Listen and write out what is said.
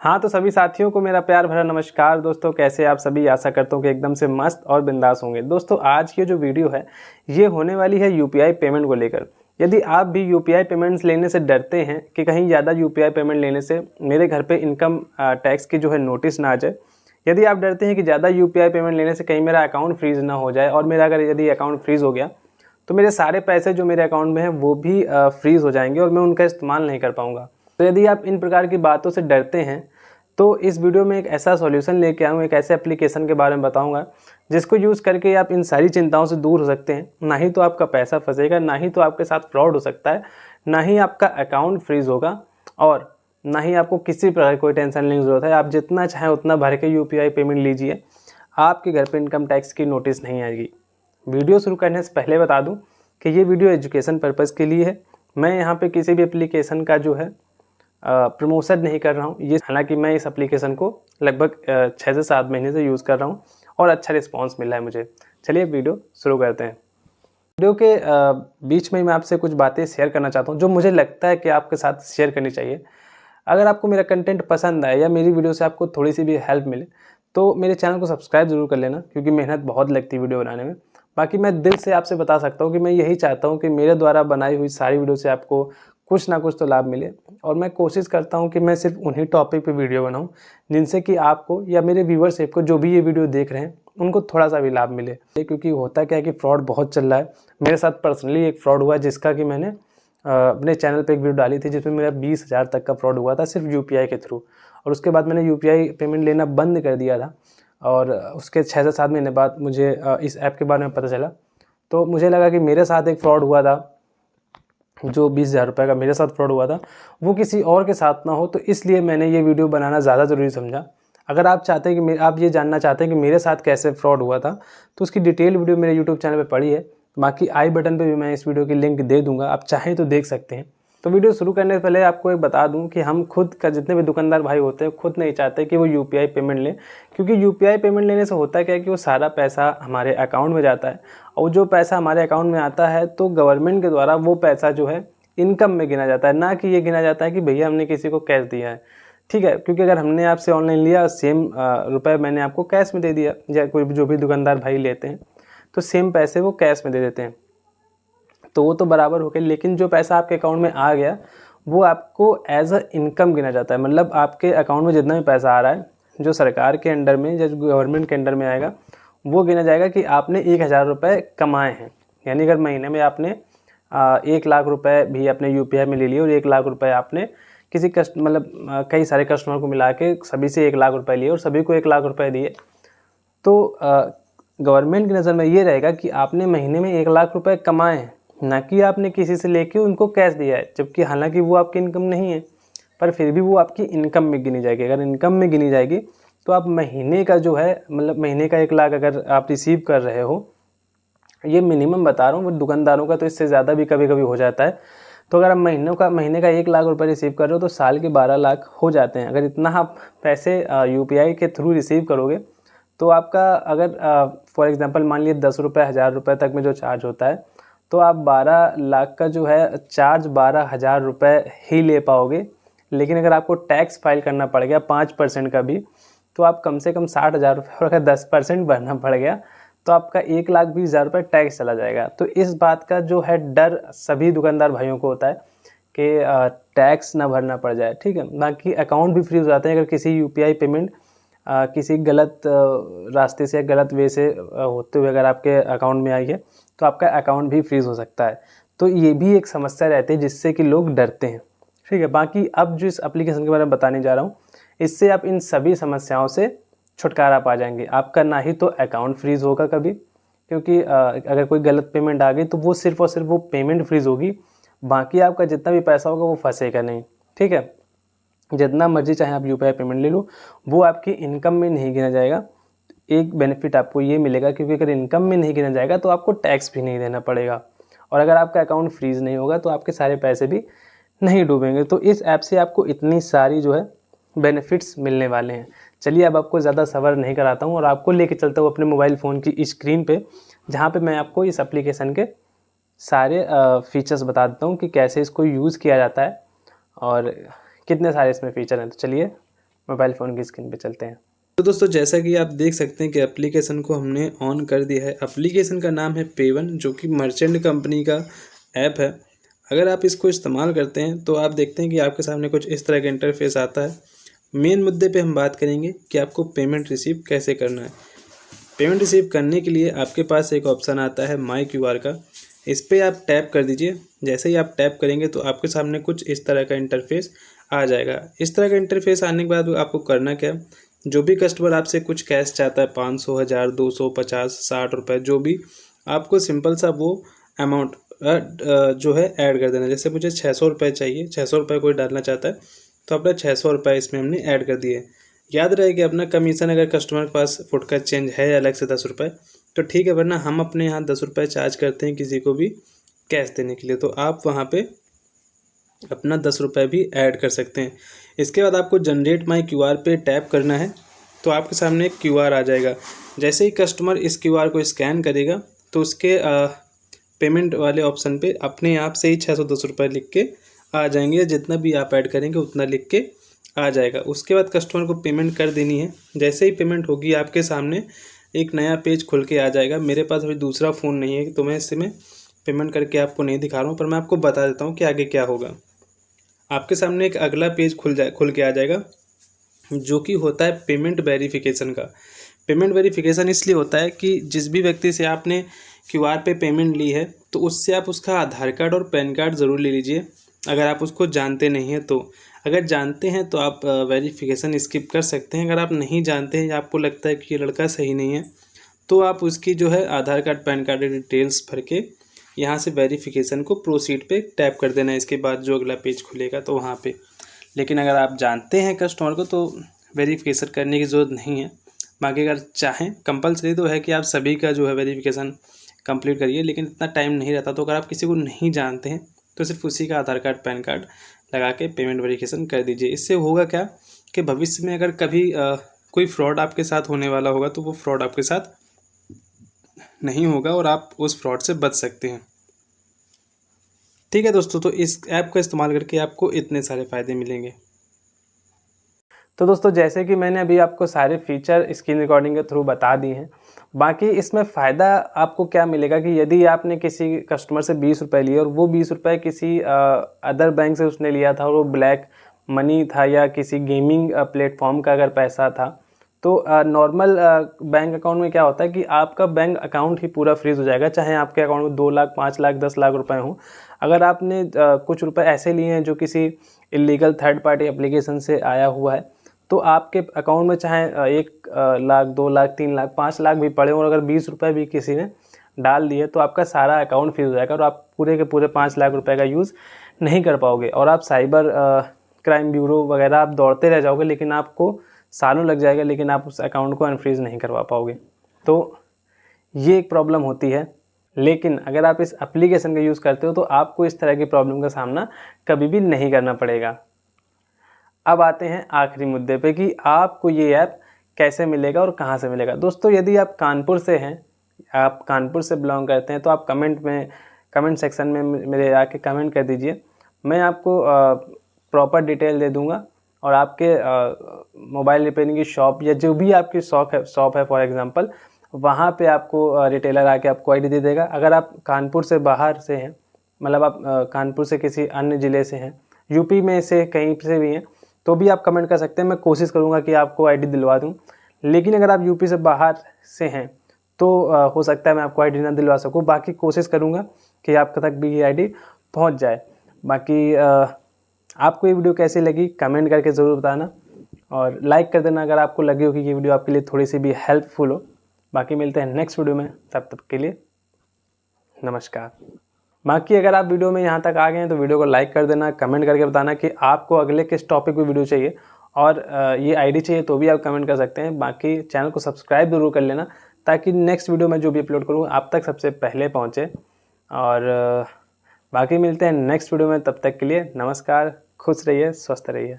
हाँ, तो सभी साथियों को मेरा प्यार भरा नमस्कार। दोस्तों, कैसे आप सभी? आशा करता हूँ कि एकदम से मस्त और बिंदास होंगे। दोस्तों, आज की जो वीडियो है ये होने वाली है यूपीआई पेमेंट को लेकर। यदि आप भी यूपीआई पेमेंट्स लेने से डरते हैं कि कहीं ज़्यादा यूपीआई पेमेंट लेने से मेरे घर पे इनकम टैक्स की जो है नोटिस ना आ जाए, यदि आप डरते हैं कि ज़्यादा यूपीआई पेमेंट लेने से कहीं मेरा अकाउंट फ्रीज़ ना हो जाए, और मेरा अगर यदि अकाउंट फ्रीज़ हो गया तो मेरे सारे पैसे जो मेरे अकाउंट में हैं वो भी फ्रीज़ हो जाएंगे और मैं उनका इस्तेमाल नहीं कर पाऊँगा। तो यदि आप इन प्रकार की बातों से डरते हैं तो इस वीडियो में एक ऐसा सॉल्यूशन लेके आऊँ, एक ऐसे एप्लीकेशन के बारे में बताऊंगा जिसको यूज़ करके आप इन सारी चिंताओं से दूर हो सकते हैं। ना ही तो आपका पैसा फंसेगा, ना ही तो आपके साथ फ्रॉड हो सकता है, ना ही आपका अकाउंट फ्रीज होगा, और ना ही आपको किसी प्रकार की कोई टेंशन लेने की ज़रूरत है। आप जितना चाहें उतना भर के यूपीआई पेमेंट लीजिए, आपके घर पर इनकम टैक्स की नोटिस नहीं आएगी। वीडियो शुरू करने से पहले बता दूँ कि ये वीडियो एजुकेशन पर्पज़ के लिए है। मैं यहाँ पर किसी भी एप्लीकेशन का जो है प्रमोशन नहीं कर रहा हूँ। ये हालांकि मैं इस एप्लीकेशन को लगभग 6 से 7 महीने से यूज़ कर रहा हूँ और अच्छा रिस्पांस मिला है मुझे। चलिए वीडियो शुरू करते हैं। वीडियो के बीच में मैं आपसे कुछ बातें शेयर करना चाहता हूँ जो मुझे लगता है कि आपके साथ शेयर करनी चाहिए। अगर आपको मेरा कंटेंट पसंद आए या मेरी वीडियो से आपको थोड़ी सी भी हेल्प मिले तो मेरे चैनल को सब्सक्राइब ज़रूर कर लेना, क्योंकि मेहनत बहुत लगती है वीडियो बनाने में। बाकी मैं दिल से आपसे बता सकता हूँ कि मैं यही चाहता हूँ कि मेरे द्वारा बनाई हुई सारी वीडियो से आपको कुछ ना कुछ तो लाभ मिले, और मैं कोशिश करता हूं कि मैं सिर्फ उन्हीं टॉपिक पे वीडियो बनाऊं जिनसे कि आपको या मेरे व्यूअरशिप को, जो भी ये वीडियो देख रहे हैं, उनको थोड़ा सा भी लाभ मिले। क्योंकि होता क्या है कि फ्रॉड बहुत चल रहा है। मेरे साथ पर्सनली एक फ्रॉड हुआ जिसका कि मैंने अपने चैनल पे एक वीडियो डाली थी जिसमें मेरा 20,000 तक का फ्रॉड हुआ था सिर्फ यूपीआई के थ्रू। और उसके बाद मैंने यूपीआई पेमेंट लेना बंद कर दिया था, और उसके 6 से 7 महीने बाद मुझे इस ऐप के बारे में पता चला। तो मुझे लगा कि मेरे साथ एक फ्रॉड हुआ था, जो 20,000 रुपये का मेरे साथ फ्रॉड हुआ था, वो किसी और के साथ ना हो, तो इसलिए मैंने ये वीडियो बनाना ज़्यादा ज़रूरी समझा। अगर आप चाहते हैं कि आप ये जानना चाहते हैं कि मेरे साथ कैसे फ्रॉड हुआ था, तो उसकी डिटेल वीडियो मेरे यूट्यूब चैनल पे पड़ी है। बाकी आई बटन पे भी मैं इस वीडियो की लिंक दे दूंगा, आप चाहें तो देख सकते हैं। तो वीडियो शुरू करने से पहले आपको एक बता दूं कि हम खुद का, जितने भी दुकानदार भाई होते हैं, खुद नहीं चाहते कि वो यूपीआई पेमेंट लें, क्योंकि यूपीआई पेमेंट लेने से होता क्या है कि वो सारा पैसा हमारे अकाउंट में जाता है, और जो पैसा हमारे अकाउंट में आता है तो गवर्नमेंट के द्वारा वो पैसा जो है इनकम में गिना जाता है, ना कि ये गिना जाता है कि भैया हमने किसी को कैश दिया है। ठीक है, क्योंकि अगर हमने आपसे ऑनलाइन लिया, सेम रुपए मैंने आपको कैश में दे दिया, या कोई जो भी दुकानदार भाई लेते हैं तो सेम पैसे वो कैश में दे देते हैं, तो वो तो बराबर हो गए। लेकिन जो पैसा आपके अकाउंट में आ गया वो आपको एज अ इनकम गिना जाता है। मतलब आपके अकाउंट में जितना भी पैसा आ रहा है, जो सरकार के अंडर में या जो गवर्नमेंट के अंडर में आएगा, वो गिना जाएगा कि आपने 1,000 रुपये कमाए हैं। यानी अगर महीने में आपने 1 लाख रुपए भी अपने यूपीआई में ले लिए और 1 लाख रुपए आपने किसी मतलब कई सारे कस्टमर को मिला के सभी से 1 लाख रुपए लिए और सभी को 1 लाख रुपए दिए, तो गवर्नमेंट की नज़र में ये रहेगा कि आपने महीने में 1 लाख रुपए कमाए हैं, ना कि आपने किसी से लेके उनको कैश दिया है। जबकि हालांकि वो आपकी इनकम नहीं है, पर फिर भी वो आपकी इनकम में गिनी जाएगी। अगर इनकम में गिनी जाएगी तो आप महीने का जो है, मतलब महीने का 1 लाख अगर आप रिसीव कर रहे हो, ये मिनिमम बता रहा हूँ, दुकानदारों का तो इससे ज़्यादा भी कभी कभी हो जाता है। तो अगर आप महीने का 1 लाख रुपए रिसीव कर रहे हो तो साल के 12 लाख हो जाते हैं। अगर इतना आप पैसे यूपीआई के थ्रू रिसीव करोगे तो आपका, अगर फॉर एग्जांपल मान लिए 10 रुपये 1,000 रुपये तक में जो चार्ज होता है, तो आप 12 लाख का जो है चार्ज 12,000 रुपये ही ले पाओगे। लेकिन अगर आपको टैक्स फाइल करना पड़ गया 5% का भी, तो आप कम से कम 60,000 रुपये, और अगर 10% भरना पड़ गया तो आपका 1,20,000 रुपये टैक्स चला जाएगा। तो इस बात का जो है डर सभी दुकानदार भाइयों को होता है कि टैक्स ना भरना पड़ जाए। ठीक है, बाकी अकाउंट भी फ्रीज हो जाते हैं। अगर किसी यूपीआई पेमेंट किसी गलत रास्ते से, गलत वे से होते हुए अगर आपके अकाउंट में आई है तो आपका अकाउंट भी फ्रीज हो सकता है। तो ये भी एक समस्या रहती है जिससे कि लोग डरते हैं। ठीक है, बाकी अब जो इस एप्लीकेशन के बारे में बताने जा रहा हूँ, इससे आप इन सभी समस्याओं से छुटकारा पा जाएंगे। आपका ना ही तो अकाउंट फ्रीज होगा कभी, क्योंकि अगर कोई गलत पेमेंट आ गई तो वो सिर्फ और सिर्फ वो पेमेंट फ्रीज होगी, बाकी आपका जितना भी पैसा होगा वो फंसेगा नहीं। ठीक है, जितना मर्जी चाहे आप यूपीआई पेमेंट ले लो, वो आपकी इनकम में नहीं गिना जाएगा। एक बेनिफिट आपको ये मिलेगा, क्योंकि अगर इनकम में नहीं गिना जाएगा तो आपको टैक्स भी नहीं देना पड़ेगा, और अगर आपका अकाउंट फ्रीज नहीं होगा तो आपके सारे पैसे भी नहीं डूबेंगे। तो इस ऐप से आपको इतनी सारी जो है बेनिफिट्स मिलने वाले हैं। चलिए अब आपको ज़्यादा सवार नहीं कराता हूँ और आपको लेके चलता हूँ अपने मोबाइल फ़ोन की स्क्रीन पे, जहाँ पे मैं आपको इस एप्लीकेशन के सारे फीचर्स बता देता हूँ कि कैसे इसको यूज़ किया जाता है और कितने सारे इसमें फ़ीचर हैं। तो चलिए मोबाइल फ़ोन की स्क्रीन पे चलते हैं। तो दोस्तों जैसा कि आप देख सकते हैं कि एप्लीकेशन को हमने ऑन कर दिया है। एप्लीकेशन का नाम है पेवन, जो कि मर्चेंट कंपनी का ऐप है। अगर आप इसको इस्तेमाल करते हैं तो आप देखते हैं कि आपके सामने कुछ इस तरह का इंटरफेस आता है। मेन मुद्दे पे हम बात करेंगे कि आपको पेमेंट रिसीव कैसे करना है। पेमेंट रिसीव करने के लिए आपके पास एक ऑप्शन आता है माई क्यूआर का। इस पर आप टैप कर दीजिए। जैसे ही आप टैप करेंगे तो आपके सामने कुछ इस तरह का इंटरफेस आ जाएगा। इस तरह का इंटरफेस आने के बाद आपको करना क्या, जो भी कस्टमर आपसे कुछ कैश चाहता है 500, 1000, 200, 50, 60 रुपये, जो भी, आपको सिंपल सा वो अमाउंट जो है ऐड कर देना। जैसे मुझे 600 रुपये चाहिए, 600 रुपये कोई डालना चाहता है तो अपना 600 रुपये इसमें हमने ऐड कर दिए। याद रहे कि अपना कमीशन अगर कस्टमर के पास फुटकर चेंज है अलग से 10 रुपये तो ठीक है, वरना हम अपने यहाँ 10 रुपये चार्ज करते हैं किसी को भी कैश देने के लिए, तो आप वहाँ पे अपना 10 रुपये भी ऐड कर सकते हैं। इसके बाद आपको जनरेट माई क्यूआर पे टैप करना है तो आपके सामने एक क्यूआर आ जाएगा। जैसे ही कस्टमर इस क्यूआर को स्कैन करेगा तो उसके पेमेंट वाले ऑप्शन पे अपने आप से ही 610 रुपये लिख के आ जाएंगे, या जितना भी आप ऐड करेंगे उतना लिख के आ जाएगा। उसके बाद कस्टमर को पेमेंट कर देनी है। जैसे ही पेमेंट होगी आपके सामने एक नया पेज खुल के आ जाएगा। मेरे पास अभी दूसरा फ़ोन नहीं है तो मैं इसमें पेमेंट करके आपको नहीं दिखा रहा हूँ, पर मैं आपको बता देता हूँ कि आगे क्या होगा। आपके सामने एक अगला पेज खुल के आ जाएगा, जो कि होता है पेमेंट वेरिफिकेशन का। पेमेंट वेरिफिकेशन इसलिए होता है कि जिस भी व्यक्ति से आपने क्यूआर पे पेमेंट ली है तो उससे आप उसका आधार कार्ड और पैन कार्ड ज़रूर ले लीजिए, अगर आप उसको जानते नहीं हैं तो। अगर जानते हैं तो आप वेरिफिकेशन स्किप कर सकते हैं। अगर आप नहीं जानते हैं या आपको लगता है कि ये लड़का सही नहीं है तो आप उसकी जो है आधार कार्ड पैन कार्ड डिटेल्स भर के यहाँ से वेरिफिकेशन को प्रोसीड पे टैप कर देना है। इसके बाद जो अगला पेज खुलेगा तो वहाँ पे, लेकिन अगर आप जानते हैं कस्टमर को तो वेरिफिकेशन करने की ज़रूरत नहीं है। बाकी अगर चाहें, कंपलसरी तो है कि आप सभी का जो है वेरिफिकेशन कंप्लीट करिए, लेकिन इतना टाइम नहीं रहता। तो अगर आप किसी को नहीं जानते हैं तो सिर्फ उसी का आधार कार्ड पैन कार्ड लगा के पेमेंट वेरिफिकेशन कर दीजिए। इससे होगा क्या कि भविष्य में अगर कभी कोई फ्रॉड आपके साथ होने वाला होगा तो वो फ्रॉड आपके साथ नहीं होगा और आप उस फ्रॉड से बच सकते हैं। ठीक है दोस्तों, तो इस ऐप का इस्तेमाल करके आपको इतने सारे फ़ायदे मिलेंगे। तो दोस्तों जैसे कि मैंने अभी आपको सारे फीचर स्क्रीन रिकॉर्डिंग के थ्रू बता दिए हैं, बाकी इसमें फ़ायदा आपको क्या मिलेगा कि यदि आपने किसी कस्टमर से 20 रुपये लिए और वो 20 रुपये किसी अदर बैंक से उसने लिया था और वो ब्लैक मनी था या किसी गेमिंग प्लेटफॉर्म का अगर पैसा था, तो नॉर्मल बैंक अकाउंट में क्या होता है कि आपका बैंक अकाउंट ही पूरा फ्रीज़ हो जाएगा, चाहे आपके अकाउंट में 2 लाख, 5 लाख, 10 लाख रुपए हों। अगर आपने कुछ रुपए ऐसे लिए हैं जो किसी इलीगल थर्ड पार्टी एप्लीकेशन से आया हुआ है तो आपके अकाउंट में चाहे 1 लाख, 2 लाख, 3 लाख, 5 लाख भी पड़े और अगर 20 रुपये भी किसी ने डाल दिए तो आपका सारा अकाउंट फ्रीज हो जाएगा और आप पूरे के पूरे 5 लाख रुपए का यूज़ नहीं कर पाओगे और आप साइबर क्राइम ब्यूरो वगैरह आप दौड़ते रह जाओगे, लेकिन आपको सालों लग जाएगा, लेकिन आप उस अकाउंट को अनफ्रीज नहीं करवा पाओगे। तो ये एक प्रॉब्लम होती है। लेकिन अगर आप इस एप्लीकेशन का यूज़ करते हो तो आपको इस तरह की प्रॉब्लम का सामना कभी भी नहीं करना पड़ेगा। अब आते हैं आखिरी मुद्दे पे कि आपको ये ऐप कैसे मिलेगा और कहाँ से मिलेगा। दोस्तों यदि आप कानपुर से हैं, आप कानपुर से बिलोंग करते हैं तो आप कमेंट सेक्शन में मेरे आके कमेंट कर दीजिए। मैं आपको प्रॉपर डिटेल दे दूंगा और आपके मोबाइल रिपेयरिंग की शॉप या जो भी आपकी शॉप है फॉर एग्जांपल, वहाँ पे आपको रिटेलर आके आपको आईडी दे देगा। अगर आप कानपुर से बाहर से हैं, मतलब आप कानपुर से किसी अन्य ज़िले से हैं, यूपी में से कहीं से भी हैं, तो भी आप कमेंट कर सकते हैं। मैं कोशिश करूँगा कि आपको आईडी दिलवा दूँ। लेकिन अगर आप यूपी से बाहर से हैं तो हो सकता है मैं आपको आईडी ना दिलवा सकूँ। बाकी कोशिश करूँगा कि आप तक भी ये आईडी पहुँच जाए। बाकी आपको ये वीडियो कैसी लगी कमेंट करके ज़रूर बताना और लाइक कर देना अगर आपको लगे हो कि ये वीडियो आपके लिए थोड़ी सी भी हेल्पफुल हो। बाकी मिलते हैं नेक्स्ट वीडियो में, तब तक के लिए नमस्कार। बाकी अगर आप वीडियो में यहाँ तक आ गए हैं तो वीडियो को लाइक कर देना, कमेंट करके बताना कि आपको अगले किस टॉपिक पे वीडियो चाहिए और ये आईडी चाहिए तो भी आप कमेंट कर सकते हैं। बाकी चैनल को सब्सक्राइब जरूर कर लेना ताकि नेक्स्ट वीडियो में जो भी अपलोड करूँ आप तक सबसे पहले पहुँचे। और बाकी मिलते हैं नेक्स्ट वीडियो में, तब तक के लिए नमस्कार। खुश रहिए, स्वस्थ रहिए।